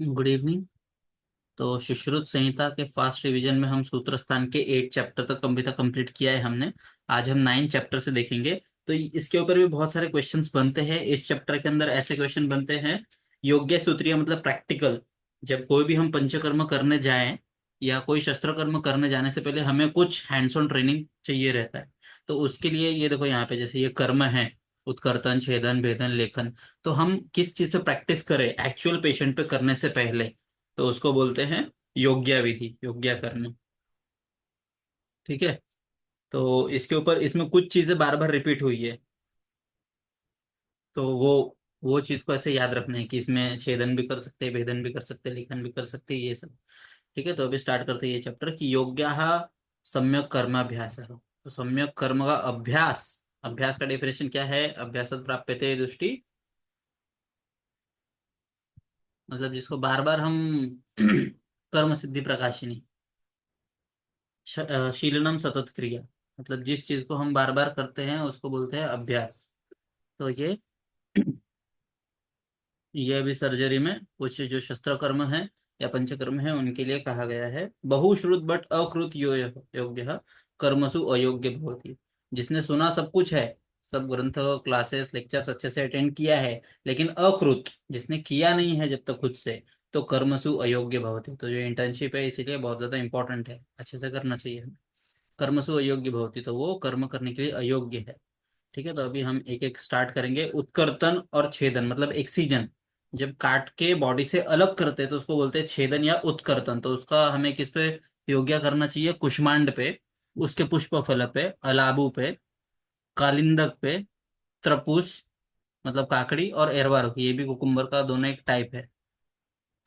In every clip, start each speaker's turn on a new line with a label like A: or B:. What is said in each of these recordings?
A: Good evening. तो सुश्रुत संहिता के fast revision में हम सूत्र स्थान के 8 चैप्टर तक अभी तक कंप्लीट किया है हमने। आज हम 9 चैप्टर से देखेंगे। तो इसके ऊपर भी बहुत सारे क्वेश्चंस बनते हैं। इस चैप्टर के अंदर ऐसे क्वेश्चन बनते हैं। योग्य सूत्रीय मतलब प्रैक्टिकल। जब कोई भी हम पंचकर्म करने जाएं या कोई शस्त्र कर्म करने जाने से पहले हमें कुछ हैंड्स ऑन ट्रेनिंग चाहिए रहता है। तो उसके लिए ये देखो यहाँ पे जैसे ये कर्म है, उत्कर्तन, छेदन, भेदन, लेखन। तो हम किस चीज पे प्रैक्टिस करें एक्चुअल पेशेंट पे करने से पहले, तो उसको बोलते हैं योग्य विधि, योग्य कर्म। ठीक है। तो इसके ऊपर इसमें कुछ चीजें बार बार रिपीट हुई है। तो वो चीज को ऐसे याद रखना है कि इसमें छेदन भी कर सकते हैं, भेदन भी कर सकते हैं, लेखन भी कर सकते हैं, ये सब। ठीक है। तो अभी स्टार्ट करते हैं ये चैप्टर कि योग्य सम्यक कर्माभ्यास। तो सम्यक कर्म का अभ्यास, अभ्यास का डेफिनेशन क्या है? अभ्यास प्राप्यते दृष्टि, मतलब जिसको बार बार हम कर्म सिद्धि प्रकाशिनी, शीलनम सतत क्रिया, मतलब जिस चीज को हम बार बार करते हैं उसको बोलते हैं अभ्यास। तो ये भी सर्जरी में कुछ जो शस्त्र कर्म है या पंचकर्म है उनके लिए कहा गया है। बहुश्रुत बट अकृत योग्य कर्मसु अयोग्य भवति। जिसने सुना सब कुछ है, सब ग्रंथ, क्लासेस, लेक्चर्स अच्छे से अटेंड किया है, लेकिन अकृत, जिसने किया नहीं है जब तक खुद से, तो कर्मसु अयोग्य भवति। तो जो इंटर्नशिप है इसीलिए बहुत ज्यादा इंपॉर्टेंट है, अच्छे से करना चाहिए। कर्मसु अयोग्य भवति, तो वो कर्म करने के लिए अयोग्य है। ठीक है। तो अभी हम एक एक स्टार्ट करेंगे। उत्कर्तन और छेदन मतलब एक्सीजन, जब काट के बॉडी से अलग करते हैं तो उसको बोलते हैं छेदन या उत्कर्तन। तो उसका हमें किस पे योग्य करना चाहिए? कुष्मांड पे, उसके पुष्प फल पे, अलाबू पे, कालिंदक पे, त्रपुष मतलब काकड़ी, और एरवारो, ये भी कुकुम्बर का दोनों एक टाइप है।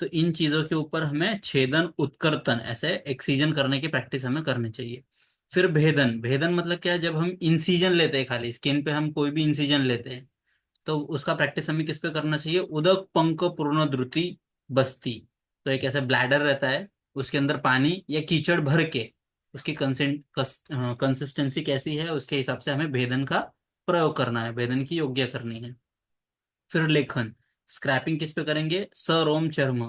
A: तो इन चीजों के ऊपर हमें छेदन, उत्कर्तन ऐसे एक्सीजन करने की प्रैक्टिस हमें करनी चाहिए। फिर भेदन, भेदन मतलब क्या है? जब हम इंसीजन लेते हैं, खाली स्किन पे हम कोई भी इंसीजन लेते हैं, तो उसका प्रैक्टिस हमें किस पे करना चाहिए? उदक पंक पूर्ण द्रुति बस्ती। तो एक ऐसा ब्लैडर रहता है, उसके अंदर पानी या कीचड़ भर के उसकी कंसिस्टेंसी कैसी है उसके हिसाब से हमें भेदन का प्रयोग करना है, भेदन की योग्य करनी है। फिर लेखन, स्क्रैपिंग किस पे करेंगे? सरोम चर्म।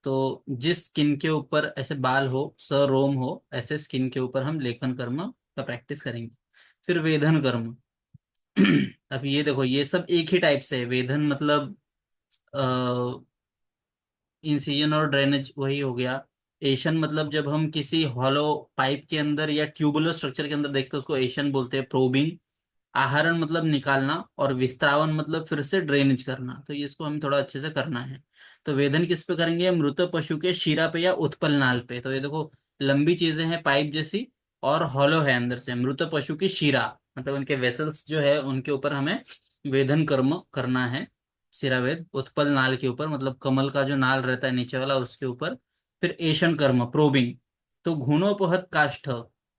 A: तो जिस स्किन के ऊपर ऐसे बाल हो, सरोम हो, ऐसे स्किन के ऊपर हम लेखन कर्म का प्रैक्टिस करेंगे। फिर वेधन कर्म। अब ये देखो ये सब एक ही टाइप से है। वेधन मतलब इंसिजन और ड्रेनेज वही हो गया। एशन मतलब जब हम किसी हॉलो पाइप के अंदर या ट्यूबुलर स्ट्रक्चर के अंदर देखते हैं उसको एशन बोलते हैं, प्रोबिंग। आहरण मतलब निकालना, और विस्तावन मतलब फिर से ड्रेनेज करना। तो ये इसको हमें थोड़ा अच्छे से करना है। तो वेदन किस पे करेंगे? मृत पशु के शिरा पे या उत्पल नाल पे। तो ये देखो लंबी चीजें हैं पाइप जैसी, और हॉलो है अंदर से। मृत पशु की शिरा मतलब उनके वेसल्स जो है उनके ऊपर हमें वेदन कर्म करना है। सिरावेद, उत्पल नाल के ऊपर मतलब कमल का जो नाल रहता है नीचे वाला उसके ऊपर। फिर एशन कर्म, प्रोबिंग। तो घुणोपहत काष्ठ,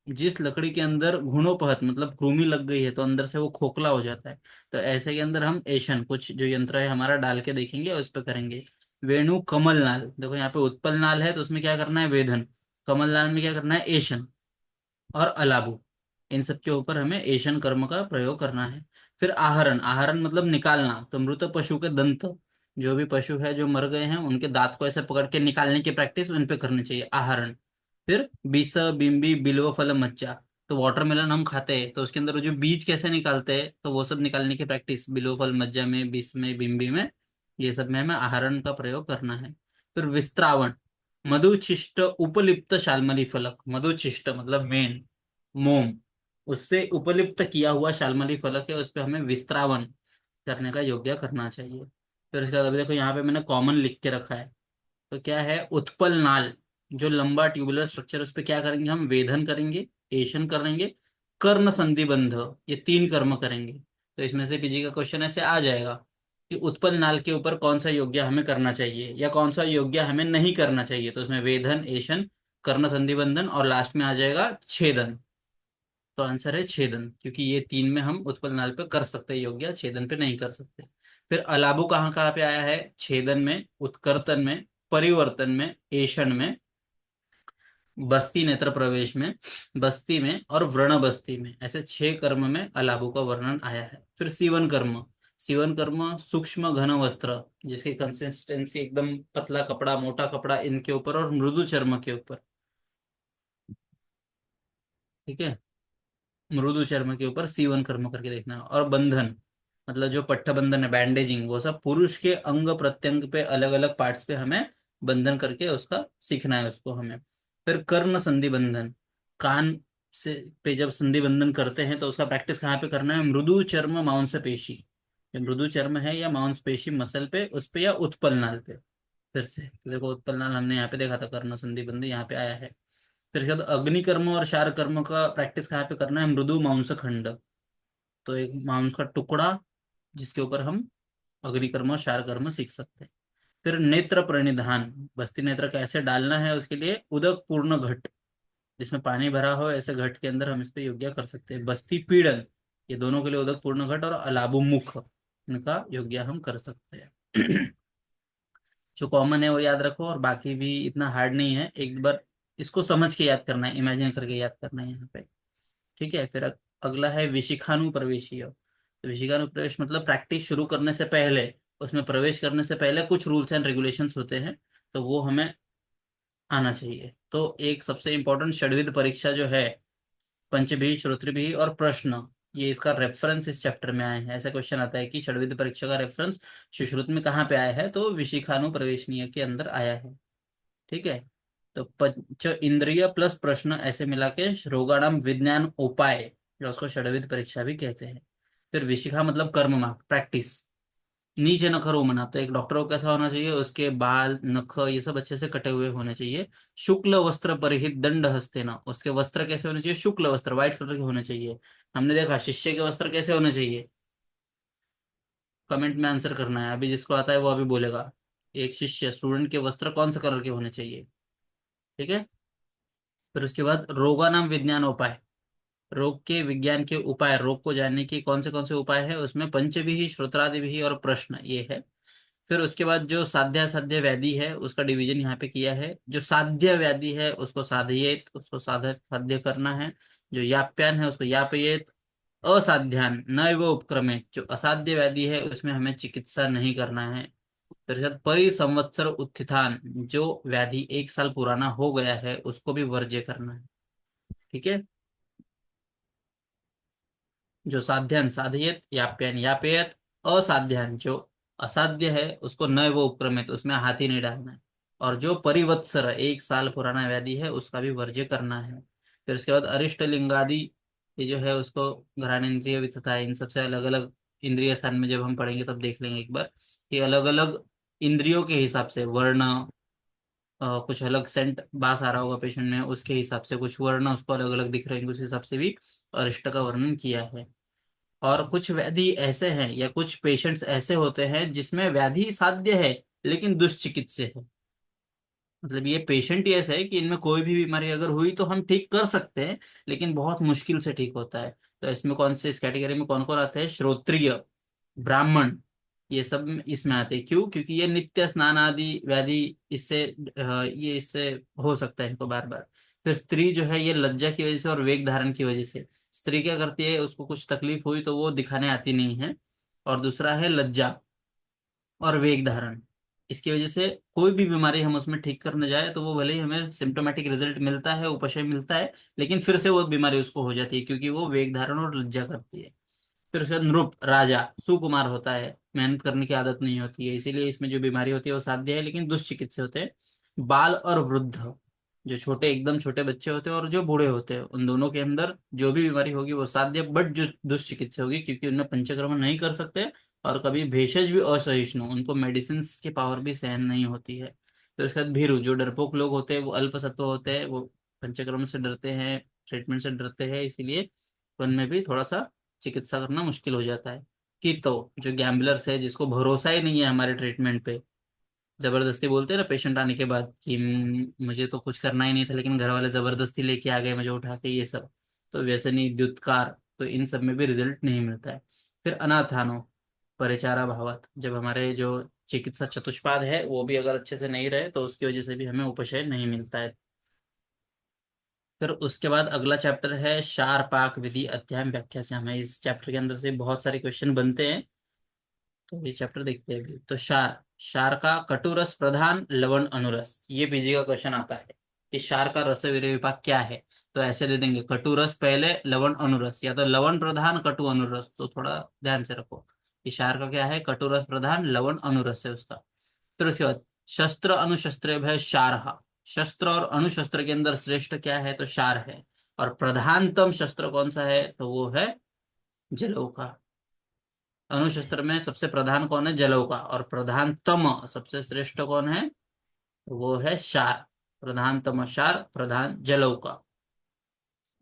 A: जिस लकड़ी के अंदर घुणोपहत मतलब कृमि लग गई है तो अंदर से वो खोखला हो जाता है, तो ऐसे के अंदर हम एशन कुछ जो यंत्र है हमारा डाल के देखेंगे और उस पर करेंगे। वेणु कमल नाल, देखो यहाँ पे उत्पल नाल है तो उसमें क्या करना है? वेधन। कमल नाल में क्या करना है? एशन। और अलाबू, इन सब के ऊपर हमें एशन कर्म का प्रयोग करना है। फिर आहरण, आहरण मतलब निकालना। तो मृत पशु के दंत, जो भी पशु है जो मर गए हैं उनके दांत को ऐसे पकड़ के निकालने की प्रैक्टिस उन पे करनी चाहिए, आहरण। फिर बीस, बिम्बी, बिल्व फल, मज्जा। तो वाटरमेलन हम खाते हैं तो उसके अंदर जो बीज कैसे निकालते हैं तो वो सब निकालने की प्रैक्टिस बिल्व फल, मज्जा में, बीस में, बिम्बी में, ये सब में हमें आहरण का प्रयोग करना है। फिर विस्त्रावण, मधुचिष्ट उपलिप्त शाल्मली फलक। मधुचिष्ट मतलब मेन, मोम, उससे उपलिप्त किया हुआ शाल्मली फलक है, उस पर हमें विस्त्रावन करने का योग्य करना चाहिए। फिर उसके बाद अभी देखो यहाँ पे मैंने कॉमन लिख के रखा है। तो क्या है? उत्पल नाल, जो लंबा ट्यूबुलर स्ट्रक्चर, उस पर क्या करेंगे? हम वेधन करेंगे, एशन करेंगे, कर्ण संधिबंध, ये 3 कर्म करेंगे। तो इसमें से पीजी का क्वेश्चन ऐसे आ जाएगा कि उत्पल नाल के ऊपर कौन सा योग्य हमें करना चाहिए या कौन सा योग्य हमें नहीं करना चाहिए। तो उसमें वेधन, एशन, कर्ण संधिबंधन और लास्ट में आ जाएगा छेदन। तो आंसर है छेदन, क्योंकि ये 3 में हम उत्पल नाल पे कर सकते हैं योग्य, छेदन पे नहीं कर सकते। फिर अलाबू कहाँ कहाँ पे आया है? छेदन में, उत्कर्तन में, परिवर्तन में, एषण में, बस्ती नेत्र प्रवेश में, बस्ती में और व्रण बस्ती में, ऐसे 6 कर्म में अलाबू का वर्णन आया है। फिर सीवन कर्म, सीवन कर्म सूक्ष्म घन वस्त्र, जिसकी कंसिस्टेंसी एकदम पतला कपड़ा, मोटा कपड़ा, इनके ऊपर और मृदु चर्म के ऊपर। ठीक है, मृदु चर्म के ऊपर सीवन कर्म करके देखना है। और बंधन मतलब जो पट्टा बंधन है, बैंडेजिंग, वो सब पुरुष के अंग प्रत्यंग पे, अलग अलग पार्ट्स पे हमें बंधन करके उसका सीखना है उसको हमें। फिर कर्ण संधि बंधन, कान से पे जब संधि बंधन करते हैं तो उसका प्रैक्टिस कहाँ पे करना है? मृदु चर्म मांस पेशी, ये मृदु चर्म है या मांस पेशी मसल पे, उस पे या उत्पल नाल पे। फिर से तो देखो, उत्पल नाल हमने यहाँ पे देखा था, कर्ण संधि बंधन यहाँ पे आया है। फिर इसके बाद अग्नि कर्म और शार कर्म का प्रैक्टिस कहाँ पे करना है? मृदु मांस खंड, तो एक मांस का टुकड़ा जिसके ऊपर हम अग्नि कर्म और शार कर्म सीख सकते हैं। फिर नेत्र प्रणिधान, बस्ती नेत्र कैसे डालना है उसके लिए उदक पूर्ण घट, जिसमें पानी भरा हो ऐसे घट के अंदर हम इस पे योग्य कर सकते हैं। बस्ती पीड़न, ये दोनों के लिए उदक पूर्ण घट और अलाबु मुख, इनका योग्य हम कर सकते हैं। जो कॉमन है वो याद रखो, और बाकी भी इतना हार्ड नहीं है, एक बार इसको समझ के याद करना है, इमेजिन करके याद करना है यहाँ पे। ठीक है, फिर अगला है विशिखानुप्रवेशीय। तो विशिखानुप्रवेश मतलब प्रैक्टिस शुरू करने से पहले, उसमें प्रवेश करने से पहले कुछ रूल्स एंड रेगुलेशंस होते हैं, तो वो हमें आना चाहिए। तो एक सबसे इम्पोर्टेंट षड्विध परीक्षा जो है, पंचभी, श्रोत्रभी और प्रश्न, ये इसका रेफरेंस इस चैप्टर में आए हैं। ऐसा क्वेश्चन आता है कि षड्विध परीक्षा का रेफरेंस सुश्रुत में कहाँ पे आया है, तो विशिखानुप्रवेशनीय के अंदर आया है। ठीक है, तो पंच इंद्रिय प्लस प्रश्न ऐसे मिला के रोगाणाम विज्ञान उपाय, जो उसको षड्विध परीक्षा भी कहते हैं। फिर विशिखा मतलब कर्म मार्ग, प्रैक्टिस। नीचे नख रोमना, तो एक डॉक्टर को कैसा होना चाहिए? उसके बाल नख ये सब अच्छे से कटे हुए होने चाहिए। शुक्ल वस्त्र परिहित दंड हस्ते न, उसके वस्त्र कैसे होने चाहिए? शुक्ल वस्त्र, व्हाइट कलर के होने चाहिए। हमने देखा शिष्य के वस्त्र कैसे होने चाहिए? कमेंट में आंसर करना है, अभी जिसको आता है वो अभी बोलेगा। एक शिष्य स्टूडेंट के वस्त्र कौन से कलर के होने चाहिए? ठीक है, फिर उसके बाद रोगा नाम विज्ञान उपाय, रोग के विज्ञान के उपाय, रोग को जानने के कौन से उपाय है, उसमें पंचभी, श्रोत्रादिभी और प्रश्न ये है। फिर उसके बाद जो साध्य असाध्य व्याधि है उसका डिवीजन यहाँ पे किया है। जो साध्य व्याधि है उसको साधयेत, उसको साध्य साध्य करना है। जो याप्यान है उसको यापयेत। असाध्यान नैव उपक्रमेत, जो असाध्य व्याधि है उसमें हमें चिकित्सा नहीं करना है। फिर उसके बाद परिसंवत्सर उत्थितान, जो व्याधि 1 साल पुराना हो गया है उसको भी वर्ज्य करना है। ठीक है, जो साध्यान साधयत, याप्यान यापयत। असाध्यान जो असाध्य है उसको न वो उपक्रमित, उसमें हाथ ही नहीं डालना है। और जो परिवत्सर 1 साल पुराना व्याधि है उसका भी वर्ज्य करना है। फिर उसके बाद अरिष्ट लिंगादि, ये जो है उसको घ्राणेन्द्रिय भी तथा इन सबसे अलग अलग इंद्रिय स्थान में जब हम पढ़ेंगे तब देख लेंगे एक बार कि अलग अलग इंद्रियों के हिसाब से वर्ण, कुछ अलग सेंट बास आ रहा होगा पेशेंट में, उसके हिसाब से कुछ वर्ण उसको अलग अलग दिख रहे हैं, उस हिसाब से भी अरिष्ट का वर्णन किया है। और कुछ व्याधि ऐसे हैं या कुछ पेशेंट्स ऐसे होते हैं जिसमें व्याधि साध्य है लेकिन दुष्चिकित्स्य है। मतलब ये पेशेंट ही ऐसे है कि इनमें कोई भी बीमारी अगर हुई तो हम ठीक कर सकते हैं, लेकिन बहुत मुश्किल से ठीक होता है। तो इसमें कौन से, इस कैटेगरी में कौन कौन आते हैं? श्रोत्रिय, ब्राह्मण, ये सब इसमें आते हैं। क्यों? क्योंकि ये नित्य स्नान आदि व्याधि इससे ये इससे हो सकता है इनको बार बार। फिर स्त्री जो है ये लज्जा की वजह से और वेग धारण की वजह से, स्त्री क्या करती है, उसको कुछ तकलीफ हुई तो वो दिखाने आती नहीं है। और दूसरा है लज्जा और वेग धारण, इसकी वजह से कोई भी बीमारी हम उसमें ठीक करने जाए तो वो भले ही हमें सिम्टोमेटिक रिजल्ट मिलता है, उपशम मिलता है, लेकिन फिर से वो बीमारी उसको हो जाती है क्योंकि वो वेग धारण और लज्जा करती है। फिर उसके बाद नृप, राजा सुकुमार होता है, मेहनत करने की आदत नहीं होती है, इसीलिए इसमें जो बीमारी होती है वो साध्य है लेकिन दुष्चिकित्से होते हैं। बाल और वृद्ध, जो छोटे एकदम छोटे बच्चे होते हैं और जो बूढ़े होते हैं, उन दोनों के अंदर जो भी बीमारी होगी वो साध्य, बट जो दुष्चिकित्सा होगी क्योंकि उनमें पंचकर्म नहीं कर सकते और कभी भेषज भी असहिष्णु, उनको मेडिसिन की पावर भी सहन नहीं होती है। फिर उसके बाद भीरु, जो डरपोक लोग होते हैं, वो अल्पसत्व होते हैं, वो पंचकर्म से डरते हैं, ट्रीटमेंट से डरते हैं, इसीलिए उनमें भी थोड़ा सा चिकित्सा करना मुश्किल हो जाता है। कि तो जो गैम्बलर्स है, जिसको भरोसा ही नहीं है हमारे ट्रीटमेंट पे, जबरदस्ती बोलते हैं ना पेशेंट आने के बाद कि मुझे तो कुछ करना ही नहीं था लेकिन घर वाले जबरदस्ती लेके आ गए मुझे उठा के, ये सब। तो व्यसनी, द्युतकार, तो इन सब में भी रिजल्ट नहीं मिलता है। फिर अनाथानो, परिचारा भावत, जब हमारे जो चिकित्सा चतुष्पाद है वो भी अगर अच्छे से नहीं रहे तो उसकी वजह से भी हमें उपशय नहीं मिलता है। फिर उसके बाद अगला चैप्टर है शार पाक विधि अध्याय व्याख्या से, हमें इस चैप्टर के अंदर से बहुत सारे क्वेश्चन बनते हैं। तो ये चैप्टर देखते हैं अभी। तो क्षार, क्षार का कटुरस प्रधान लवण अनुरस, ये पीजी का क्वेश्चन आता है कि क्षार का रस विभाग क्या है। तो ऐसे दे देंगे, कटुरस पहले लवण अनुरस, या तो लवण प्रधान कटु अनुरस। तो थोड़ा ध्यान से रखो कि क्षार का क्या है, कटुरस प्रधान लवण अनुरस है उसका। फिर उसके बाद शस्त्र अणुशस्त्र भय क्षार, शस्त्र और अणुशस्त्र के अंदर श्रेष्ठ क्या है, तो क्षार है। और प्रधानतम शस्त्र कौन सा है, तो वो है जलौका। अणुशस्त्र में सबसे प्रधान कौन है, जलौका। और प्रधानतम सबसे श्रेष्ठ कौन है, वो है क्षार। प्रधानतम क्षार, प्रधान जलौका।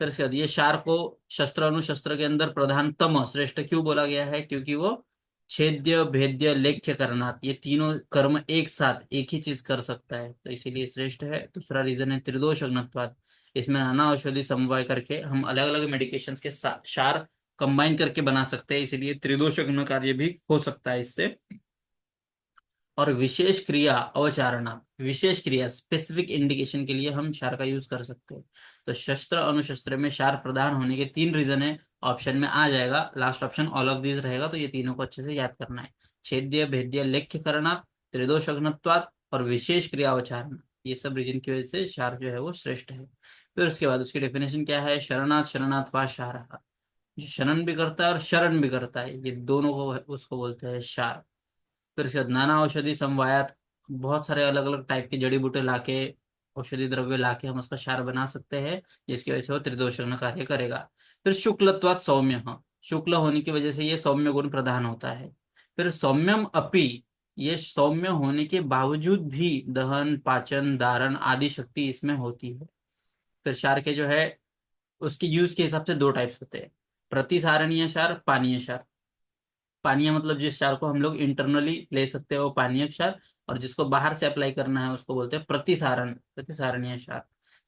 A: फिर इसके बाद ये क्षार को शस्त्र अनुशस्त्र के अंदर प्रधानतम श्रेष्ठ क्यों बोला गया है, क्योंकि वो छेद्य भेद्य लेख्य करनात्, ये तीनों कर्म एक साथ एक ही चीज कर सकता है, तो इसीलिए श्रेष्ठ है। दूसरा रीजन है त्रिदोष अग्नत्वात्, इसमें नाना औषधि समवाय करके हम अलग अलग मेडिकेशंस के क्षार कंबाइन करके बना सकते हैं, इसीलिए त्रिदोष अग्न कार्य भी हो सकता है इससे। और विशेष क्रिया अवचारणा, विशेष क्रिया स्पेसिफिक इंडिकेशन के लिए हम क्षार का यूज कर सकते हैं। तो शस्त्र अनुशस्त्र में क्षार प्रदान होने के तीन रीजन है, ऑप्शन में आ जाएगा last option all of these रहेगा, तो ये तीनों को अच्छे से याद करना है। छेद्य भेद्य लेख्य करना, त्रिदोष अग्नत्वात् और विशेष क्रिया अवचारणा, ये सब रीजन की वजह से क्षार जो है वो श्रेष्ठ है। फिर उसके बाद उसकी डेफिनेशन क्या है, शरणात् शरणात् वा क्षार, जो शरण भी करता है और शरण भी करता है, ये दोनों को उसको बोलते हैं क्षार। फिर इसके बाद नाना औषधि समवायात, बहुत सारे अलग अलग टाइप की जड़ी बूटी लाके, औषधि द्रव्य लाके हम उसका क्षार बना सकते हैं, जिसकी वजह से वो त्रिदोषण कार्य करेगा। फिर शुक्लत्वात् सौम्य, शुक्ल होने की वजह से ये सौम्य गुण प्रधान होता है। फिर सौम्यम अपि, ये सौम्य होने के बावजूद भी दहन पाचन धारण आदि शक्ति इसमें होती है। फिर क्षार के जो है उसकी यूज के हिसाब से दो टाइप्स होते हैं, प्रतिसारणीय क्षार, पानीय क्षार। पानीय मतलब जिस क्षार को हम लोग इंटरनली ले सकते हैं वो पानीय क्षार, और जिसको बाहर से अप्लाई करना है उसको बोलते हैं प्रतिसारण, प्रतिसारणीय क्षार।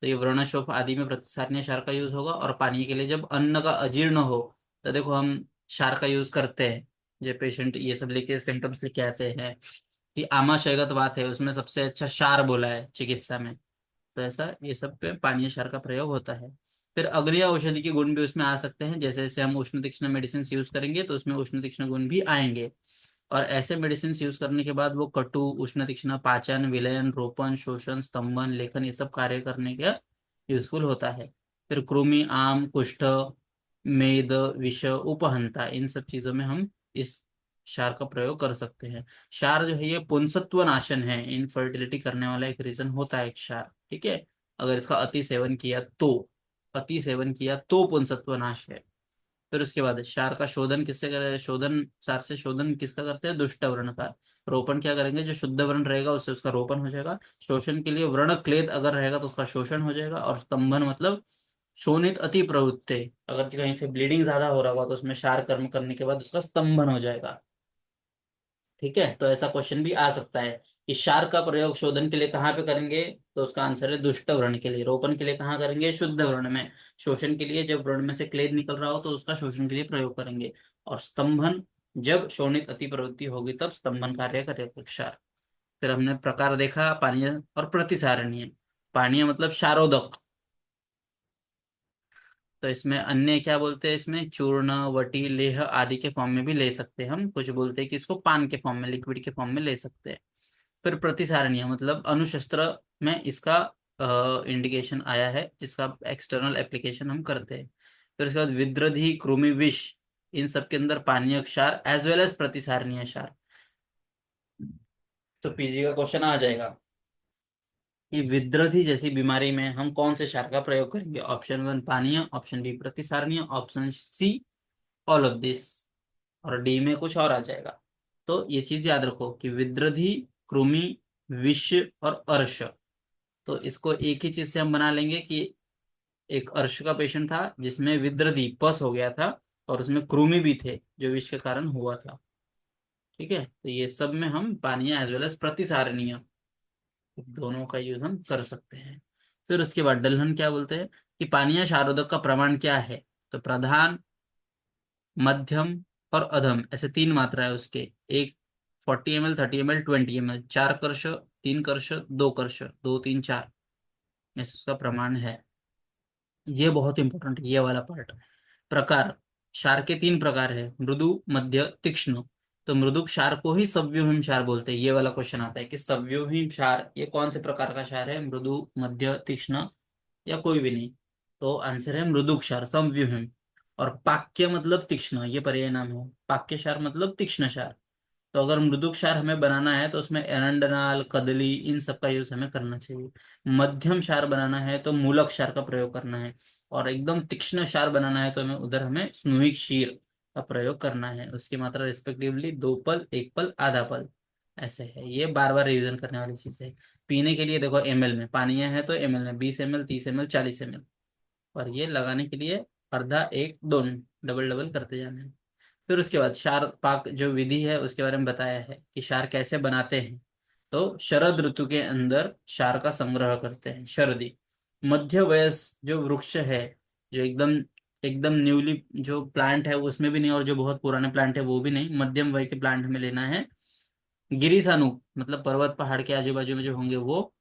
A: तो ये व्रणशोफ आदि में प्रतिसारणीय क्षार का यूज होगा। और पानीय के लिए जब अन्न का अजीर्ण हो, तो देखो हम क्षार का यूज करते हैं। जब पेशेंट ये सब लेके सिम्टम्स लेके आते हैं कि आमाशयगत बात है, उसमें सबसे अच्छा क्षार बोला है चिकित्सा में, तो ऐसा ये सब पे पानीय क्षार का प्रयोग होता है। फिर अग्नि औषधि के गुण भी उसमें आ सकते हैं, जैसे जैसे हम उष्ण तीक्ष्ण मेडिसिन यूज करेंगे तो उसमें उष्ण तीक्ष्ण गुण भी आएंगे। और ऐसे मेडिसिन यूज करने के बाद वो कटु उष्ण तीक्ष्ण पाचन विलयन रोपण शोषण स्तंभन लेखन ये सब कार्य करने के यूजफुल होता है। फिर कृमि आम कुष्ठ मेद विष उपहंता, इन सब चीजों में हम इस क्षार का प्रयोग कर सकते हैं। क्षार जो है ये पुंसत्व नाशन है, इनफर्टिलिटी करने वाला एक रीजन होता है क्षार, ठीक है। अगर इसका अति सेवन किया तो, अति सेवन किया तो पुंसत्व नाश है। फिर उसके बाद क्षार का शोधन किससे करें, शोधन क्षार से शोधन किसका करते हैं, दुष्ट वर्ण का। रोपण क्या करेंगे, जो शुद्ध वर्ण रहेगा उससे उसका रोपण हो जाएगा। शोषण के लिए वर्ण क्लेद अगर रहेगा तो उसका शोषण हो जाएगा। और स्तंभन मतलब शोणित अति प्रवृत्ति, अगर कहीं से ब्लीडिंग ज्यादा हो रहा होगा तो उसमें क्षार कर्म करने के बाद उसका स्तंभन हो जाएगा। ठीक है, तो ऐसा क्वेश्चन भी आ सकता है कि क्षार का प्रयोग शोधन के लिए कहाँ पे करेंगे, तो उसका आंसर है दुष्ट वर्ण के लिए। रोपण के लिए कहाँ करेंगे, शुद्ध वर्ण में। शोषण के लिए जब वर्ण में से क्लेद निकल रहा हो तो उसका शोषण के लिए प्रयोग करेंगे। और स्तंभन जब शोणित अति प्रवृत्ति होगी तब स्तंभन कार्य करेगा क्षार। फिर हमने प्रकार देखा पानीय और प्रतिसारणीय। पानीय मतलब क्षारोदक, तो इसमें अन्य क्या बोलते हैं, इसमें चूर्ण वटी लेह आदि के फॉर्म में भी ले सकते हैं हम। कुछ बोलते हैं कि इसको पान के फॉर्म में लिक्विड के फॉर्म में ले सकते हैं। फिर प्रतिसारणीय मतलब अनुशस्त्र में इसका इंडिकेशन आया है, जिसका एक्सटर्नल एप्लीकेशन हम करते हैं। फिर उसके बाद विद्रधि कृमि विष, इन सब के अंदर पानीय क्षार एज वेल एज प्रतिसारणीय क्षार। तो पीजी का क्वेश्चन आ जाएगा कि विद्रधि जैसी बीमारी में हम कौन से क्षार का प्रयोग करेंगे। ऑप्शन वन पानीय, ऑप्शन बी प्रतिसारणीय, option C all of this, और डी में कुछ और आ जाएगा। तो ये चीज याद रखो कि विद्रधि कृमि विष और अर्श, तो इसको एक ही चीज से हम बना लेंगे कि एक अर्श का पेशेंट था जिसमें विद्रधि पस हो गया था, और उसमें कृमि भी थे जो विष के कारण हुआ था। ठीक है, तो ये सब में हम पानीय एज वेल एज प्रतिसारणीय दोनों का यूज हम कर सकते हैं। फिर उसके बाद दलहन क्या बोलते हैं कि पानीय क्षारोदक का प्रमाण क्या है, तो प्रधान मध्यम और अधम, ऐसे तीन मात्रा है उसके। एक 40 ml 30 ml 20 ml, 4 कर्ष 3 कर्ष 2 कर्ष 2 3 4, ऐसे उसका प्रमाण है। ये बहुत इंपॉर्टेंट ये वाला पार्ट। प्रकार, क्षार के तीन प्रकार है, मृदु मध्य तीक्ष्ण। तो मृदुक क्षार को ही सव्यूहीन क्षार बोलते हैं। ये वाला क्वेश्चन आता है कि सव्यूहीन क्षार ये कौन से प्रकार का क्षार है, मृदु, मध्य, तीक्ष्ण या कोई भी नहीं। तो आंसर है मृदु क्षार, सव्यूहीन। और पाक्य मतलब तीक्ष्ण, ये पर्याय नाम है। पाक्य क्षार मतलब तीक्ष्ण क्षार। तो अगर मृदु क्षार हमें बनाना है तो उसमें एरंडनाल, कदली, इन सब का यूज हमें करना चाहिए। मध्यम क्षार बनाना है तो मूलक क्षार का प्रयोग करना है। और एकदम तीक्ष्ण क्षार बनाना है तो हमें स्नूहिक क्षीर का प्रयोग करना है। उसकी मात्रा रिस्पेक्टिवली 2 पल, 1 पल, आधा पल, ऐसे है। ये बार बार रिवीजन करने वाली चीज है। पीने के लिए देखो एमएल में, पानिया है तो एमएल में 20 ml, 30 ml, 40 ml। और ये लगाने के लिए अर्धा, एक, दोन, डबल डबल करते जाना है। फिर उसके बाद क्षार पाक जो विधि है उसके बारे में बताया है कि क्षार कैसे बनाते हैं। तो शरद ऋतु के अंदर क्षार का संग्रह करते हैं, शरदी। मध्य वयस जो वृक्ष है, जो एकदम एकदम न्यूली जो प्लांट है उसमें भी नहीं, और जो बहुत पुराने प्लांट है वो भी नहीं, मध्यम वय के प्लांट हमें लेना है। गिरिसानु मतलब पर्वत पहाड़ के आजू बाजू में जो होंगे वो।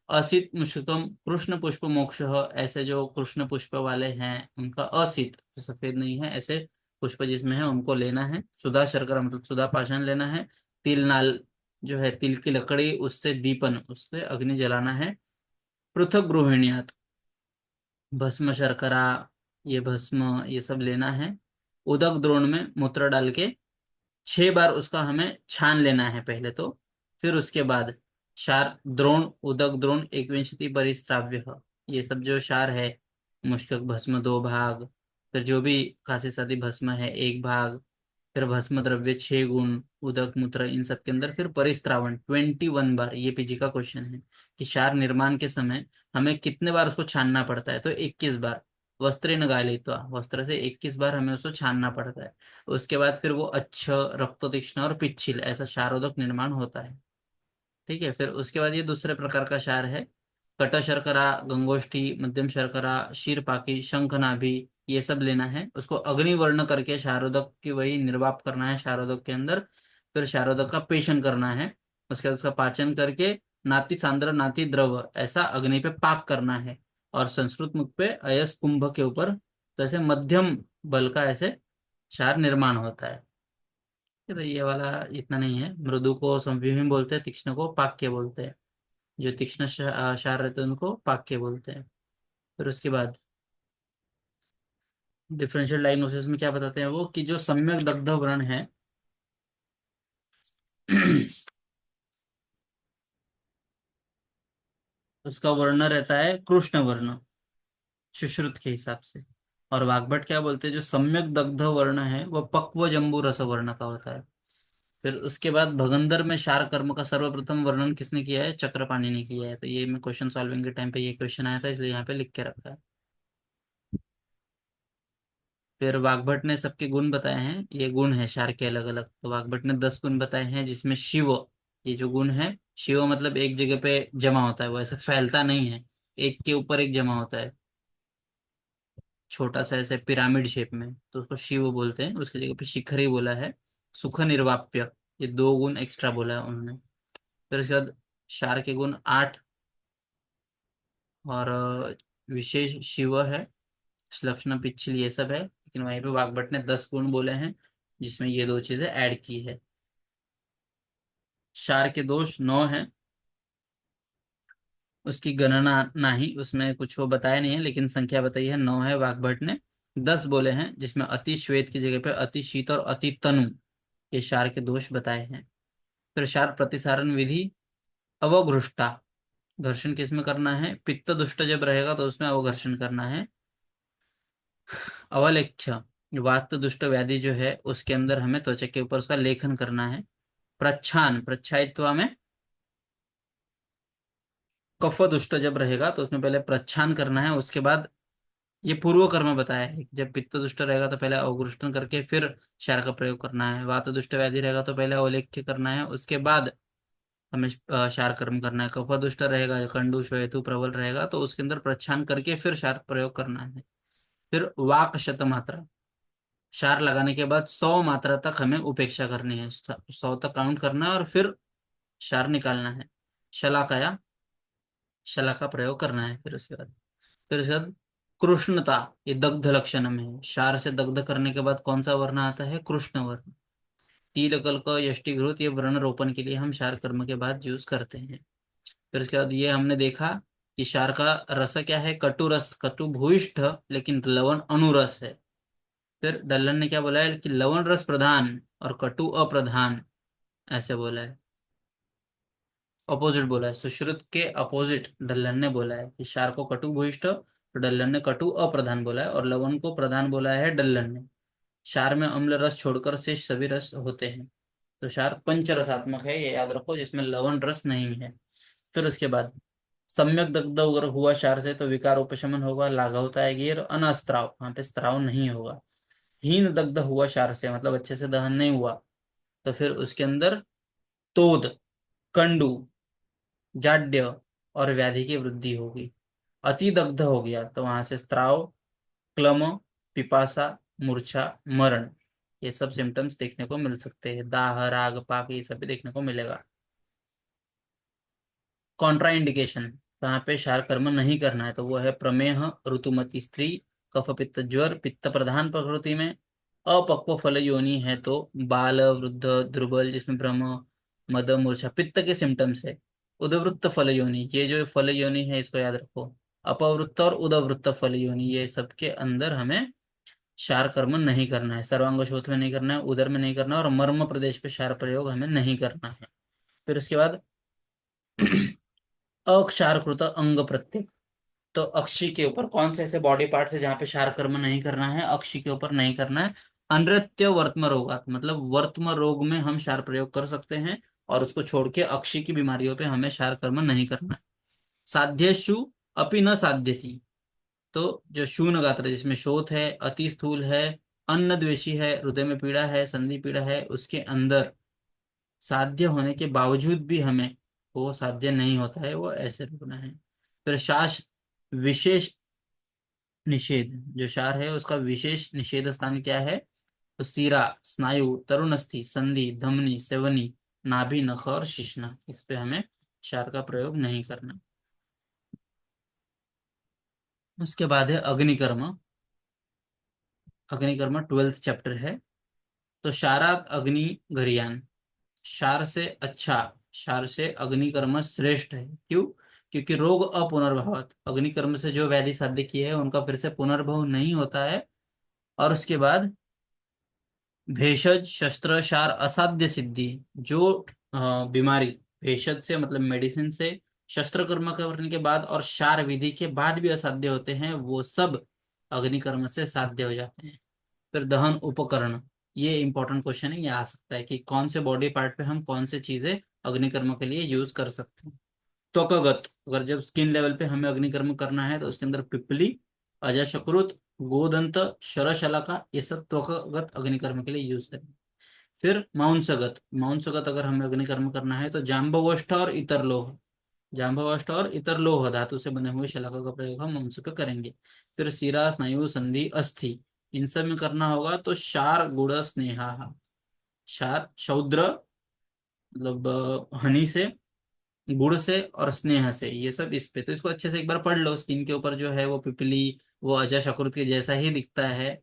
A: असित मुष्कम कृष्ण पुष्प मोक्ष, ऐसे जो कृष्ण पुष्प वाले हैं उनका असित, जो सफेद नहीं है, ऐसे पुष्प जिसमें है उनको लेना है। सुधा शर्करा मतलब सुधा पाषाण लेना है। तिल नाल जो है तिल की लकड़ी, उससे दीपन, उससे अग्नि जलाना है। पृथक गृहिणियात, भस्म शर्करा, ये भस्म ये सब लेना है। उदक द्रोण में मूत्र डाल के 6 बार उसका हमें छान लेना है पहले तो। फिर उसके बाद क्षार द्रोण, उदक द्रोण, एकविंशति परिस्राव्य, ये सब जो क्षार है, मुष्कक भस्म 2 भाग, फिर जो भी कांसी सादी भस्म है 1 भाग, फिर भस्म द्रव्य 6 गुण, उदक मूत्र इन सब के अंदर, फिर परिस्त्रावण 21 बार। ये पीजी का क्वेश्चन है कि क्षार निर्माण के समय हमें कितने बार उसको छानना पड़ता है, तो 21 बार। वस्त्रेण गालित्वा, वस्त्र से 21 बार हमें उसको छानना पड़ता है। उसके बाद फिर वो अच्छ, रक्त तीक्ष्ण और पिच्छिल, ऐसा क्षारोदक निर्माण होता है। ठीक है, फिर उसके बाद ये दूसरे प्रकार का क्षार है। कट शर्करा, गंगोष्ठी, मध्यम शर्करा, क्षीरपाकी, शंखनाभि, ये सब लेना है। उसको अग्निवर्ण करके क्षारोदक की वही निर्वाप करना है क्षारोदक के अंदर। फिर क्षारोदक का पेशन करना है। उसके बाद उसका पाचन करके नाति सांद्र, नाति द्रव, ऐसा अग्नि पे पाक करना है। और संस्कृत मुख पे अयस कुंभ के ऊपर, तो ऐसे मध्यम बल का ऐसे क्षार निर्माण होता है। तो ये वाला इतना नहीं है। मृदु को संव्यूहीन बोलते हैं, तीक्ष्ण को पाक्य बोलते हैं। जो तीक्ष्ण क्षार रहते हैं उनको पाक्य बोलते हैं। फिर उसके बाद डिफरेंशियल डायग्नोसिस में क्या बताते हैं वो, कि जो सम्यक दग्ध व्रण है उसका वर्ण रहता है कृष्ण वर्ण, सुश्रुत के हिसाब से। और वाग्भट क्या बोलते हैं, जो सम्यक दग्ध वर्ण है वो पक्व जंबू रस वर्ण का होता है। फिर उसके बाद भगंदर में क्षार कर्म का सर्वप्रथम वर्णन किसने किया है, चक्रपाणि ने किया है। तो ये मैं क्वेश्चन सॉल्विंग के टाइम पे ये क्वेश्चन आया था, इसलिए यहाँ पे लिख के रखा है। फिर वाग्भट ने सबके गुण बताए हैं, ये गुण है क्षार के अलग अलग। तो वाग्भट ने 10 गुण बताए हैं, जिसमें शिव, ये जो गुण है, शिव मतलब एक जगह पे जमा होता है, वो ऐसे फैलता नहीं है, एक के ऊपर एक जमा होता है, छोटा सा ऐसे पिरामिड शेप में, तो उसको शिव बोलते हैं। उसकी जगह पे शिखर ही बोला है। सुख निर्वाप्य, ये 2 गुण एक्स्ट्रा बोला है उन्होंने। फिर उसके बाद क्षार के गुण 8, और विशेष शिव है, लक्षण पिछली ये सब है, लेकिन वहीं पे वाग्भट ने 10 गुण बोले हैं, जिसमें ये दो चीजें ऐड की है। क्षार के दोष 9 हैं। उसकी गणना नहीं, उसमें कुछ वो बताया नहीं है, लेकिन संख्या बताई है 9 है। वाग्भट ने 10 बोले हैं, जिसमें अति श्वेत की जगह पे अति शीत और अति तनु, ये क्षार के दोष बताए हैं। फिर क्षार प्रतिसारण विधि, अवघृष्टा, घर्षण किस में करना है, पित्त दुष्ट जब रहेगा तो उसमें अवघर्षण करना है। अवलेख्य, वात दुष्ट व्याधि जो है उसके अंदर हमें त्वचा के ऊपर उसका लेखन करना है। प्रच्छान, प्रच्छायित्वा में कफ दुष्ट जब रहेगा तो उसमें पहले प्रच्छान करना है। उसके बाद ये पूर्व कर्म बताया है कि जब पित्त दुष्ट रहेगा तो पहले अवघृष्टन करके फिर क्षार का प्रयोग करना है। वात दुष्ट व्याधि रहेगा तो पहले अवलेख्य करना है, उसके बाद हमें क्षार कर्म करना है। कफ दुष्ट रहेगा, कंडू श्वेतु प्रबल रहेगा, तो उसके अंदर प्रच्छान करके फिर क्षार प्रयोग करना है। फिर वाक शत मात्रा, क्षार लगाने के बाद 100 मात्रा तक हमें उपेक्षा करनी है, 100 तक काउंट करना है और फिर क्षार निकालना है। शलाकाया, शला का प्रयोग करना है। फिर उसके बाद कृष्णता, ये दग्ध लक्षण में है। क्षार से दग्ध करने के बाद कौन सा वर्ण आता है, कृष्ण वर्ण। तिल कल्क यष्टि घृत, ये व्रण रोपण के लिए हम क्षार कर्म के बाद यूज करते हैं। फिर उसके बाद ये हमने देखा कि क्षार का रस क्या है, कटु रस, कटु भूयिष्ठ लेकिन लवण अनुरस है। फिर डल्लन ने क्या बोला है कि लवण रस प्रधान और कटु अप्रधान, ऐसे बोला है, अपोजिट बोला है। सुश्रुत के अपोजिट डल्लन ने बोला है कि क्षार को कटु भूयिष्ठ, तो डल्लन ने कटु अप्रधान बोला है, और लवण को प्रधान बोला है डल्लन ने। क्षार में अम्ल रस छोड़कर शेष सभी रस होते हैं। तो क्षार पंच रसात्मक है, ये याद रखो, जिसमें लवण रस नहीं है। फिर उसके बाद सम्यक दग्ध अगर हुआ क्षार से तो विकार उपशमन होगा, लाघवता आएगी और अनस्त्राव, वहां पे स्त्राव नहीं होगा। हीन दग्ध हुआ क्षार से मतलब अच्छे से दहन नहीं हुआ, तो फिर उसके अंदर तोद, कंडू, जाड्य और व्याधि की वृद्धि होगी। अति दग्ध हो गया तो वहां से स्त्राव, क्लम, पिपासा, मूर्छा, मरण, ये सब सिम्टम्स देखने को मिल सकते हैं। दाह, राग, पाक, ये सब भी देखने को मिलेगा। कॉन्ट्रा इंडिकेशन, कहाँ पे क्षार कर्म नहीं करना है, तो वो है प्रमेह, ऋतुमती स्त्री, कफ पित्त ज्वर, पित्त प्रधान प्रकृति में, अपक्व फल योनि है तो बाल, वृद्ध, दुर्बल, जिसमें भ्रम, मद, मूर्छा, पित्त के सिम्टम्स है। उदवृत्त फल योनि, ये जो फल योनि है इसको याद रखो। अपवृत्त और उदवृत्त फल योनि, ये सबके अंदर हमें क्षार कर्म नहीं करना है। सर्वांग शोथ में नहीं करना है, उदर में नहीं करना है, और मर्म प्रदेश पे क्षार प्रयोग हमें नहीं करना है। फिर उसके बाद अक्षारकृत अंग प्रत्यय, तो अक्षी के ऊपर कौन से ऐसे बॉडी पार्ट है जहाँ पे क्षार कर्म नहीं करना है, अक्षी के ऊपर नहीं करना है। अनृत्य वर्त्म रोगात, मतलब वर्त्म रोग में हम क्षार प्रयोग कर सकते हैं, और उसको छोड़ के अक्षी की बीमारियों पे हमें क्षार कर्म नहीं करना है। साध्यशु अपि न साध्य थी, तो जो शून गात्र जिसमें शोथ है, अति स्थूल है, अन्न द्वेषी है, हृदय में पीड़ा है, संधि पीड़ा है, उसके अंदर साध्य होने के बावजूद भी हमें वो साध्य नहीं होता है, वो ऐसे रुकना है। फिर शास विशेष निषेध, जो क्षार है उसका विशेष निषेध स्थान क्या है, तो सीरा, स्नायु, तरुणस्थि, संधि, धमनी, सेवनी, नाभि, नख और शिश्न, इस पे हमें क्षार का प्रयोग नहीं करना। उसके बाद है अग्निकर्म। अग्निकर्म 12th चैप्टर है। तो क्षारात अग्नि गरियान, क्षार से अच्छा, क्षार से अग्निकर्म श्रेष्ठ है। क्यों? क्योंकि रोग अपुनर्भवत, अग्निकर्म से जो व्याधि साध्य किए हैं उनका फिर से पुनर्भव नहीं होता है। और उसके बाद भेषज शस्त्र क्षार असाध्य सिद्धि, जो बीमारी भेषज से मतलब मेडिसिन से, शस्त्र कर्म करने के बाद और क्षार विधि के बाद भी असाध्य होते हैं, वो सब अग्निकर्म से साध्य हो जाते हैं। फिर दहन उपकरण, ये इंपॉर्टेंट क्वेश्चन है, ये आ सकता है कि कौन से बॉडी पार्ट पे हम कौन से चीजें अग्निकर्म के लिए यूज कर सकते हैं। त्वकगत, अगर जब स्किन लेवल पे हमें अग्निकर्म करना है तो उसके अंदर पिपली, अजशकृत, गोदंत, शरशलाका, ये सब त्वकगत अग्निकर्म के लिए यूज करें। फिर मांसगत, मांसगत अगर हमें अग्निकर्म करना है तो जाम्बवष्ठ और इतर लोह, जाम्बवष्ठ और इतर लोह धातु से बने हुए शलाका का प्रयोग हम मांस पे करेंगे। फिर शिरा, स्नायु, संधि, अस्थि, इन सब में करना होगा तो क्षार, गुड़, स्नेहा, क्षार शौद्र मतलब हनी से, गुड़ से और स्नेह से, ये सब इस पे, तो इसको अच्छे से एक बार पढ़ लो। स्किन के ऊपर जो है वो पिपली, वो अजश अकृत के जैसा ही दिखता है।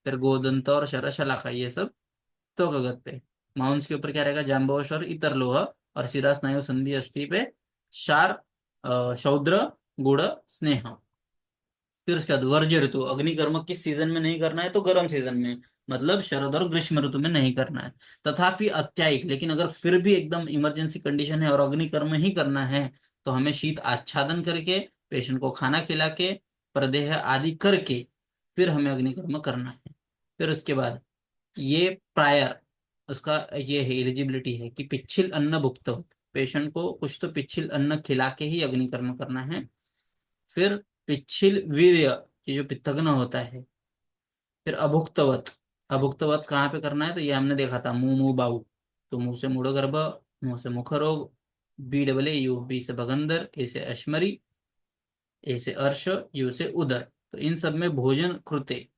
A: फिर गोदंत और शलाका, ये सब तो गगत पे। माउंस के ऊपर क्या रहेगा, जाम्बवश और इतर लोह, और शिरा, स्नायु, संधि, अस्थि पे क्षार, शौद्र, गुड़, स्नेह। फिर उसके बाद वर्ज्य ऋतु, अग्निकर्म किस सीजन में नहीं करना है, तो गर्म सीजन में, मतलब शरद और ग्रीष्म ऋतु में नहीं करना है। तथापि अत्यायिक, लेकिन अगर फिर भी एकदम इमरजेंसी कंडीशन है और अग्निकर्म ही करना है, तो हमें शीत आच्छादन करके, पेशेंट को खाना खिला के, प्रदेह आदि करके, फिर हमें अग्निकर्म करना है। फिर उसके बाद ये प्रायर, उसका ये है एलिजिबिलिटी है कि पिच्छिल अन्न भुक्त, पेशेंट को कुछ तो पिच्छिल अन्न खिला के ही अग्निकर्म करना है। फिर पिच्छिल वीर्य, ये जो पित्तग्न होता है। फिर अभुक्तवत, अभुक्तवत कहाँ पे करना है, तो ये हमने देखा था, मुंह, मुंह बाहु, तो मुंह से मूढ़ गर्भ, मुंह से मुख रोग, B double A U, B से भगंदर, ए से अश्मरी, ए से अर्श, यू से उदर, तो इन सब में भोजन कृते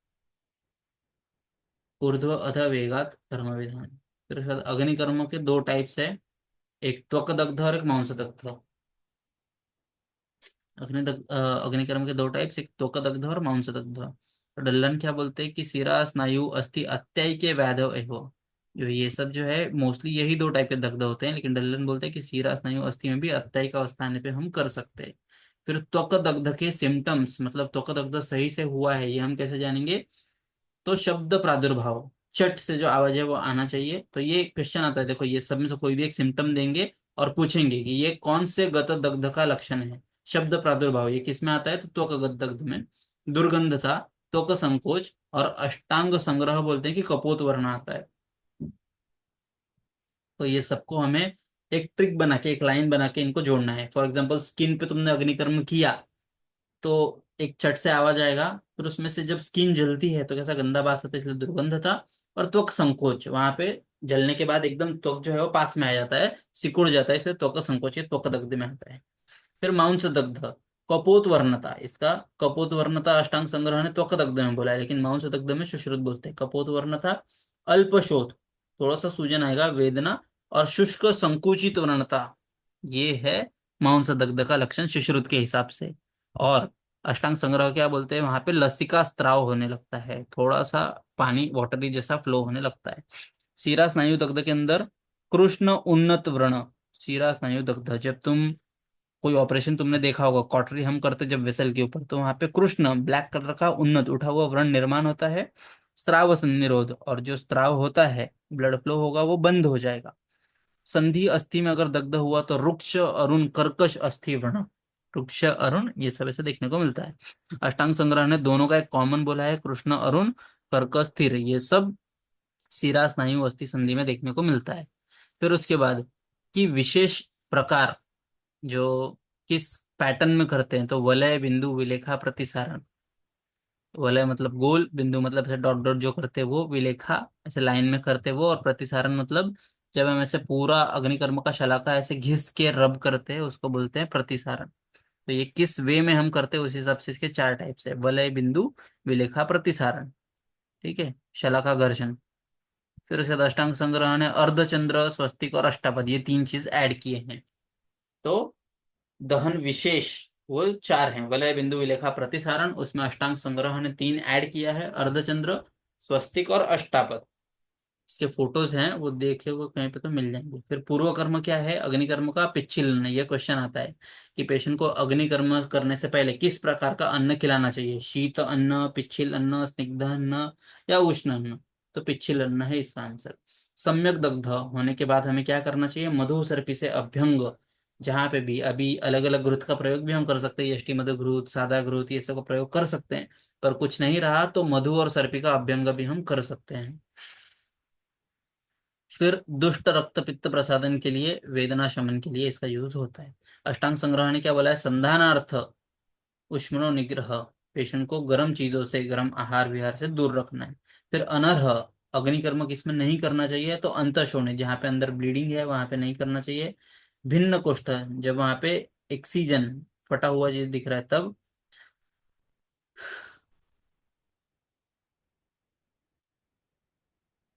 A: ऊर्ध्व अध वेगात कर्म विधान। फिर उसके बाद अग्निकर्म के दो टाइप्स है, एक त्वक दग्ध और एक मांस दग्ध। अग्निकर्म के दो टाइप्स, एक त्वक दग्ध और मांस दग्ध। तो डल्लन क्या बोलते हैं कि शिरा, स्नायु, अस्थि अत्यय के वैधव एवं, जो ये सब जो है मोस्टली यही दो टाइप के दग्ध होते हैं, लेकिन डल्लन बोलते हैं कि सीरा स्नायु अस्थि में भी अत्ययिक अवस्था आने पे हम कर सकते हैं। फिर त्वक दग्ध के सिम्टम्स, मतलब त्वक दग्ध सही से हुआ है ये हम कैसे जानेंगे? तो शब्द प्रादुर्भाव, चट से जो आवाज है वो आना चाहिए। तो ये क्वेश्चन आता है, देखो ये सब में से कोई भी एक सिम्टम देंगे और पूछेंगे कि ये कौन से गत दग्ध का लक्षण है। शब्द प्रादुर्भाव ये किस में आता है? तो त्वक गत दग्ध में। दुर्गंधता, त्वक संकोच और अष्टांग संग्रह बोलते हैं कि कपोत वर्ण आता है। तो ये सबको हमें एक ट्रिक बना के, एक लाइन बना के इनको जोड़ना है। फॉर एग्जाम्पल स्किन पे तुमने अग्निकर्म किया तो एक चट से आवाज आएगा, फिर उसमें से जब स्किन जलती है तो कैसा गंदा बास आता है, इसलिए दुर्गंध था। और त्वक संकोच, वहां पे जलने के बाद एकदम त्वक जो है वो पास में आ जाता है, सिकुड़ जाता है, इसलिए त्वक संकोच ये त्वक दग्ध में आता है। फिर मांस दग्ध, कपोत वर्णता, इसका कपोत वर्णता अष्टांग संग्रह ने त्वक दग्ध में बोला है, लेकिन मांस दग्ध में सुश्रुत बोलते हैं। कपोत वर्णता, अल्पशोथ, थोड़ा सा सूजन आएगा, वेदना, और शुष्क संकुचित वर्णता, ये है मांस दग्ध का लक्षण सुश्रुत के हिसाब से। और अष्टांग संग्रह क्या बोलते हैं? वहां पे लसिका स्त्राव होने लगता है, थोड़ा सा पानी वाटरी जैसा फ्लो होने लगता है। सीरा स्नायु दग्ध के अंदर कृष्ण उन्नत व्रण, सीरा स्नायु दग्ध, जब तुम कोई ऑपरेशन तुमने देखा होगा, कॉटरी हम करते जब वेसल के ऊपर, तो वहां पे कृष्ण ब्लैक कलर का उन्नत उठा हुआ व्रण निर्माण होता है। स्राव निरोध, और जो स्त्राव होता है, ब्लड फ्लो होगा वो बंद हो जाएगा। संधि अस्थि में अगर दग्ध हुआ तो रुक्ष अरुण कर्कश अस्थि व्रण, रुक्ष अरुण ये सब ऐसे देखने को मिलता है। अष्टांग संग्रह ने दोनों का एक कॉमन बोला है, कृष्ण अरुण कर्कश स्थिर, ये सब सीरा स्नायु अस्थि संधि में देखने को मिलता है। फिर उसके बाद की विशेष प्रकार जो किस पैटर्न में करते हैं, तो वलय बिंदु विलेखा प्रतिसारण। वलय मतलब गोल, बिंदु मतलब ऐसे डॉट डॉट जो करते हैं वो, विलेखा ऐसे लाइन में करते हैं वो, और प्रतिसारण मतलब जब हम ऐसे पूरा अग्निकर्म का शलाका ऐसे घिस के रब करते हैं उसको बोलते हैं प्रतिसारण। तो ये किस वे में हम करते हैं उस हिसाब से इसके चार टाइप्स है, वलय बिंदु विलेखा प्रतिसारण। ठीक है, शलाका घर्षण। फिर उसके बाद अष्टांग संग्रह ने अर्धचंद्र स्वस्तिक और अष्टापद ये तीन चीज ऐड किए हैं। तो दहन विशेष वो चार हैं, वलय बिंदु विलेखा प्रतिसारण, उसमें अष्टांग संग्रह ने तीन ऐड किया है, अर्धचंद्र स्वस्तिक और अष्टापद। इसके फोटोज हैं वो देखे वो कहीं पे तो मिल जाएंगे। फिर पूर्व कर्म क्या है? अग्निकर्म का पिच्छिलन, ये क्वेश्चन आता है कि पेशेंट को अग्निकर्म करने से पहले किस प्रकार का अन्न खिलाना चाहिए, शीत अन्न, पिच्छिल अन्न, स्निग्ध अन्न या उष्ण अन्न? तो पिच्छिल अन्न है इसका आंसर। सम्यक दग्ध होने के बाद हमें क्या करना चाहिए? मधु सर्पी से अभ्यंग, जहाँ पे भी अभी अलग अलग घृत का प्रयोग भी हम कर सकते हैं, यष्टि मधु घृत, सादा घृत, ये सब का प्रयोग कर सकते हैं। पर कुछ नहीं रहा तो मधु और सर्पी का अभ्यंग भी हम कर सकते हैं। फिर दुष्ट रक्त पित्त प्रसादन के लिए, वेदना शमन के लिए इसका यूज होता है। अष्टांग संग्रह ने क्या बोला है? संधानार्थ उष्मनो निग्रह, पेशेंट को गर्म चीजों से, गर्म आहार विहार से दूर रखना है। फिर अनर्ह, अग्निकर्म किसमें नहीं करना चाहिए? तो अंतःशोणि, जहाँ पे अंदर ब्लीडिंग है वहां पे नहीं करना चाहिए। भिन्न कोष्ठ, जब वहां पे एक्सीजन फटा हुआ चीज दिख रहा है तब।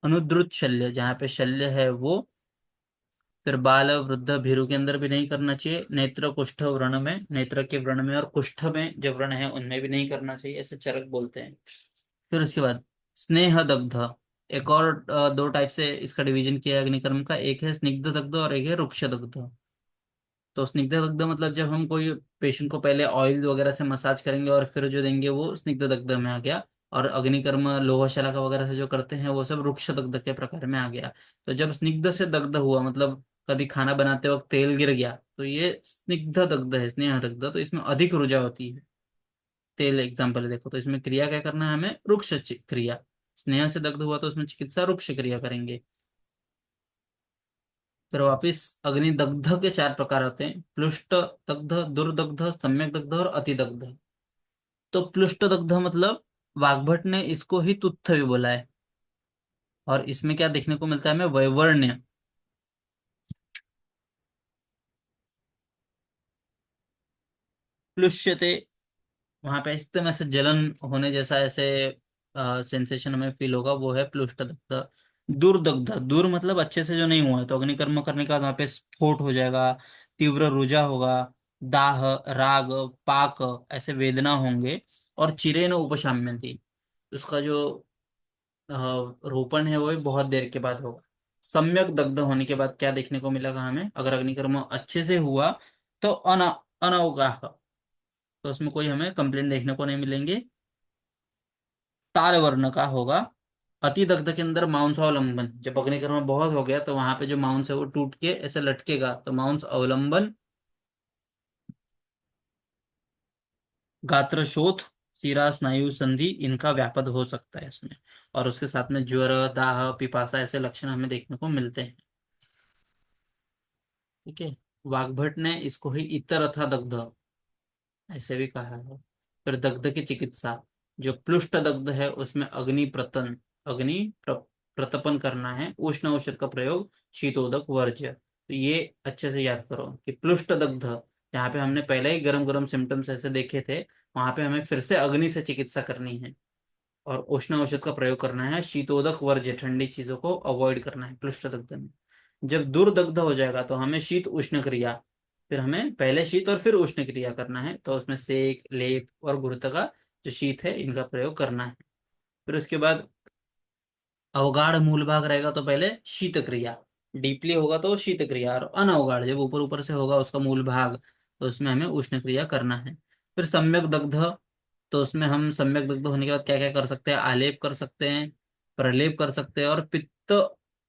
A: अनुद्रुत शल्य, जहाँ पे शल्य है वो। फिर बाल वृद्ध भीरू के अंदर भी नहीं करना चाहिए। नेत्र कुष्ठ व्रण में, नेत्र के व्रण में और कुष्ठ में जो व्रण है उनमें भी नहीं करना चाहिए, ऐसे चरक बोलते हैं। फिर उसके बाद स्नेह दग्ध, एक और दो टाइप से इसका डिवीजन किया है अग्निकर्म का, एक है स्निग्ध दग्ध और एक है रुक्ष दग्ध। तो स्निग्ध दग्ध मतलब जब हम कोई पेशेंट को पहले ऑयल वगैरह से मसाज करेंगे और फिर जो देंगे वो स्निग्ध दग्ध में आ गया। और अग्निकर्म लोहा शलाका वगैरह से जो करते हैं वो सब रुक्ष दग्ध के प्रकार में आ गया। तो जब स्निग्ध से दग्ध हुआ मतलब कभी खाना बनाते वक्त तेल गिर गया तो ये स्निग्ध दग्ध है, स्नेह दग्ध, तो इसमें अधिक ऊर्जा होती है। तेल एग्जाम्पल देखो, तो इसमें क्रिया क्या करना है हमें? रुक्ष क्रिया। स्नेह से दग्ध हुआ तो उसमें चिकित्सा रुक्ष क्रिया करेंगे। फिर वापिस अग्नि दग्ध के चार प्रकार होते हैं, प्लुष्ट दग्ध, दुर्दग्ध, सम्यक दग्ध और अति दग्ध। तो प्लुष्ट दग्ध मतलब वाग्भट ने इसको ही तुत्थ भी बोला है। और इसमें क्या देखने को मिलता है हमें? वैवर्ण्य, प्लुष्यते, वहां पे एकदम ऐसे जलन होने जैसा ऐसे सेंसेशन हमें फील होगा, वो है प्लुष्ट दग्ध। दुर्दग्ध, दूर मतलब अच्छे से जो नहीं हुआ है, तो अग्निकर्म करने के बाद वहां पे स्फोट हो जाएगा, तीव्र रुजा होगा, दाह, राग, पाक ऐसे वेदना होंगे। और चिरेन उपशाम्यंती, उसका जो रोपण है वो भी बहुत देर के बाद होगा। सम्यक दग्ध होने के बाद क्या देखने को मिलेगा हमें, अगर अग्निकर्म अच्छे से हुआ तो अनवगाह, तो उसमें कोई हमें कंप्लेंट देखने को नहीं मिलेंगे। तार वर्ण का होगा। अति दग्ध के अंदर मांस अवलंबन, जब अग्निकर्म बहुत हो गया तो वहां पे जो मांस है वो टूट के ऐसे लटकेगा, तो मांस अवलंबन। गात्र शोथ, शिरा स्नायु संधि, इनका व्यापद हो सकता है इसमें। और उसके साथ में ज्वर, दाह, पिपासा ऐसे लक्षण हमें देखने को मिलते हैं। ठीक है। वाग्भट ने इसको ही इतर अथा दग्ध ऐसे भी कहा है। फिर दग्ध की चिकित्सा, जो प्लुष्ट दग्ध है उसमें अग्नि प्रतपन करना है, उष्ण औषध का प्रयोग, शीतोदक वर्ज्य। तो ये अच्छे से याद करो कि प्लुष्ट दग्ध, जहाँ पे हमने पहले ही गरम गरम सिम्टम्स ऐसे देखे थे, वहां पे हमें फिर से अग्नि से चिकित्सा करनी है और उष्ण औषध का प्रयोग करना है, शीतोदक वर्ज्य, ठंडी चीजों को अवॉइड करना है प्लुष्ट दग्ध में। जब दुर्दग्ध हो जाएगा तो हमें शीत उष्ण क्रिया, फिर हमें पहले शीत और फिर उष्ण क्रिया करना है, तो उसमें सेक, लेप और घृत का जो शीत है इनका प्रयोग करना है। फिर उसके बाद अवगाढ़ मूल भाग रहेगा तो पहले शीत क्रिया, डीपली होगा तो शीत क्रिया, और अनअवगाढ़ जब ऊपर ऊपर से होगा उसका मूल भाग, तो उसमें हमें उष्ण क्रिया करना है। फिर सम्यक दग्ध, तो उसमें हम सम्यक दग्ध होने के बाद क्या क्या कर सकते हैं, आलेप कर सकते हैं, प्रलेप कर सकते हैं, और पित्त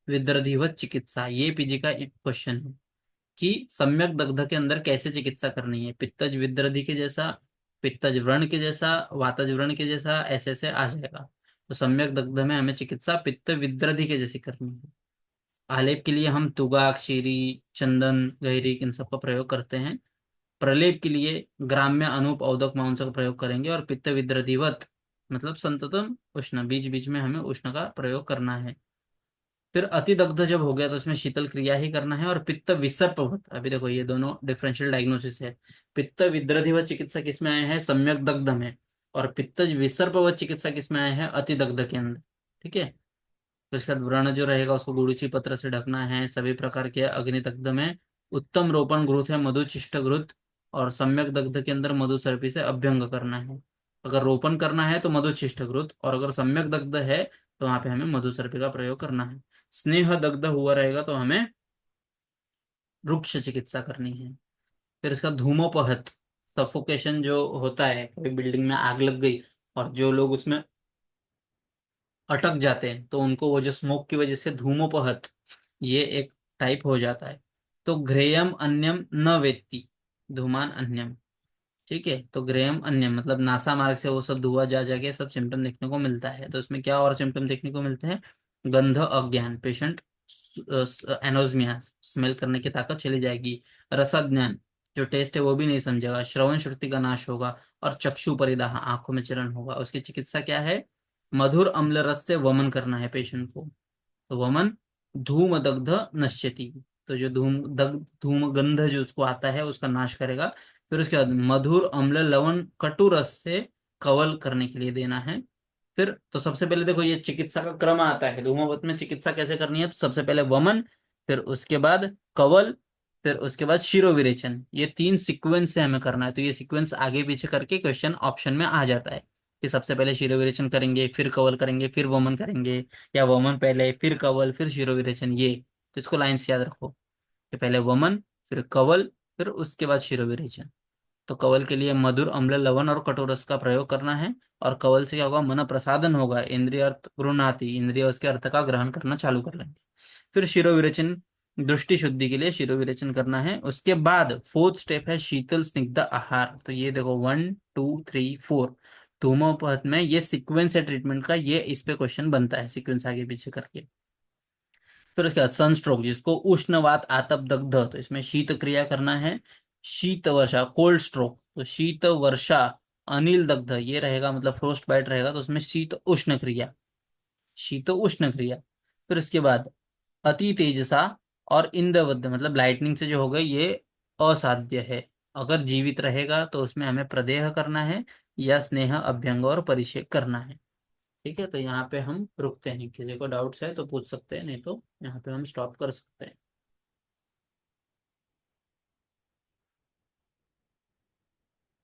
A: विदृधिवत चिकित्सा, ये पीजी का क्वेश्चन है कि सम्यक दग्ध के अंदर कैसे चिकित्सा करनी है, पित्तज विदृधि के जैसा, पित्तज व्रण के जैसा, वातज व्रण के जैसा, ऐसे ऐसे आ जाएगा। तो सम्यक दग्ध में हमें चिकित्सा पित्त विदृधि के जैसी करनी है। आलेप के लिए हम तुगाक, शीरी, चंदन, गहिरीक इन सब का प्रयोग करते हैं। प्रलेप के लिए ग्राम्य अनूप औदक माउंस का प्रयोग करेंगे, और पित्त विदृधिवत मतलब संततम उष्ण, बीच बीच में हमें उष्ण का प्रयोग करना है। फिर अति दग्ध जब हो गया तो उसमें शीतल क्रिया ही करना है, और पित्त विसर्पवत, अभी देखो ये दोनों डिफरेंशियल डायग्नोसिस है। पित्त विदृधिवत चिकित्सा किसमें आए हैं, सम्यक दग्ध में, और पित्त विसर्पवत चिकित्सा किसमें आए हैं, अति दग्ध के अंदर। ठीक है। फिर इसका व्रण जो रहेगा उसको गुड़ुची पत्र से ढकना है। सभी प्रकार के अग्निदग्ध में उत्तम रोपण घृत है मधुचिष्ट घृत, और सम्यक दग्ध के अंदर मधु सर्पी से अभ्यंग करना है। अगर रोपण करना है तो मधुचिष्ट घृत, और अगर सम्यक दग्ध है तो वहां पे हमें मधु सर्पी का प्रयोग करना है। स्नेह दग्ध हुआ रहेगा तो हमें वृक्ष चिकित्सा करनी है। फिर इसका धूमोपहत, सफोकेशन जो होता है, कभी बिल्डिंग में आग लग गई और जो लोग उसमें अटक जाते हैं तो उनको वो जो स्मोक की वजह से धूमोपहत, ये एक टाइप हो जाता है। तो घ्रेयम अन्यम न वेत्ति, धूमान अन्यम। ठीक है। तो ग्रेयम अन्यम मतलब नासा मार्ग से वो सब धुआं जा जाके सब सिम्टम देखने को मिलता है। तो इसमें क्या और सिम्टम देखने को मिलते हैं, गंध अज्ञान, पेशेंट एनोज्मिया, स्मेल करने की ताकत चली जाएगी। रसाज्ञान, जो टेस्ट है वो भी नहीं समझेगा। श्रवण शक्ति का नाश होगा, और चक्षु परिदाह, आंखों में चलन होगा। उसकी चिकित्सा क्या है, मधुर अम्ल रस से वमन करना है पेशेंट को। तो वमन धूम दग्ध नश्यति, तो जो धूम गंध जो उसको आता है उसका नाश करेगा। फिर उसके बाद मधुर अम्ल लवण कटु रस से कवल करने के लिए देना है। फिर तो सबसे पहले देखो ये चिकित्सा का क्रम आता है, धूमवत में चिकित्सा कैसे करनी है, तो सबसे पहले वमन, फिर उसके बाद कवल, फिर उसके बाद शिरोविरेचन, ये तीन सीक्वेंस से हमें करना है। तो ये सीक्वेंस आगे पीछे करके क्वेश्चन ऑप्शन में आ जाता है कि सबसे पहले शिरोविरेचन करेंगे, फिर कवल करेंगे, फिर वमन करेंगे, या वमन पहले फिर कवल फिर शिरोविरेचन, ये तो इसको लाइन से याद रखो कि पहले वमन, फिर कवल, फिर उसके बाद शिरोविरेचन। तो कवल के लिए मधुर अम्ल लवण और कटोरस का प्रयोग करना है, और कवल से क्या होगा, मन प्रसादन होगा, इंद्रिय अर्थ गृहणाति, इंद्रिय उसके अर्थ का ग्रहण करना चालू कर लेंगे। फिर शिरोविरेचन, दृष्टि शुद्धि के लिए शिरोविरेचन करना है। उसके बाद फोर्थ स्टेप है शीतल स्निग्ध आहार। तो ये देखो 1 2 3 4 धूमोपहत में ये सीक्वेंस है ट्रीटमेंट का, ये इस पे क्वेश्चन बनता है सीक्वेंस आगे पीछे करके। फिर उसके बाद सनस्ट्रोक, जिसको उष्णवात आतप दग्ध, तो इसमें शीत क्रिया करना है। शीत वर्षा कोल्ड स्ट्रोक, तो शीत वर्षा अनिल दग्ध ये रहेगा, मतलब फ्रोस्ट बाइट रहेगा, तो उसमें शीत उष्ण क्रिया, शीत उष्ण क्रिया। फिर उसके बाद अति तेजसा और इंद्रवध्य मतलब लाइटनिंग से जो हो गई, ये असाध्य है। अगर जीवित रहेगा तो उसमें हमें प्रदेह करना है, या स्नेह अभ्यंग और परिषेक करना है। ठीक है। तो यहाँ पे हम रुकते हैं, किसी को डाउट्स है तो पूछ सकते हैं, नहीं तो यहाँ पे हम स्टॉप कर सकते हैं।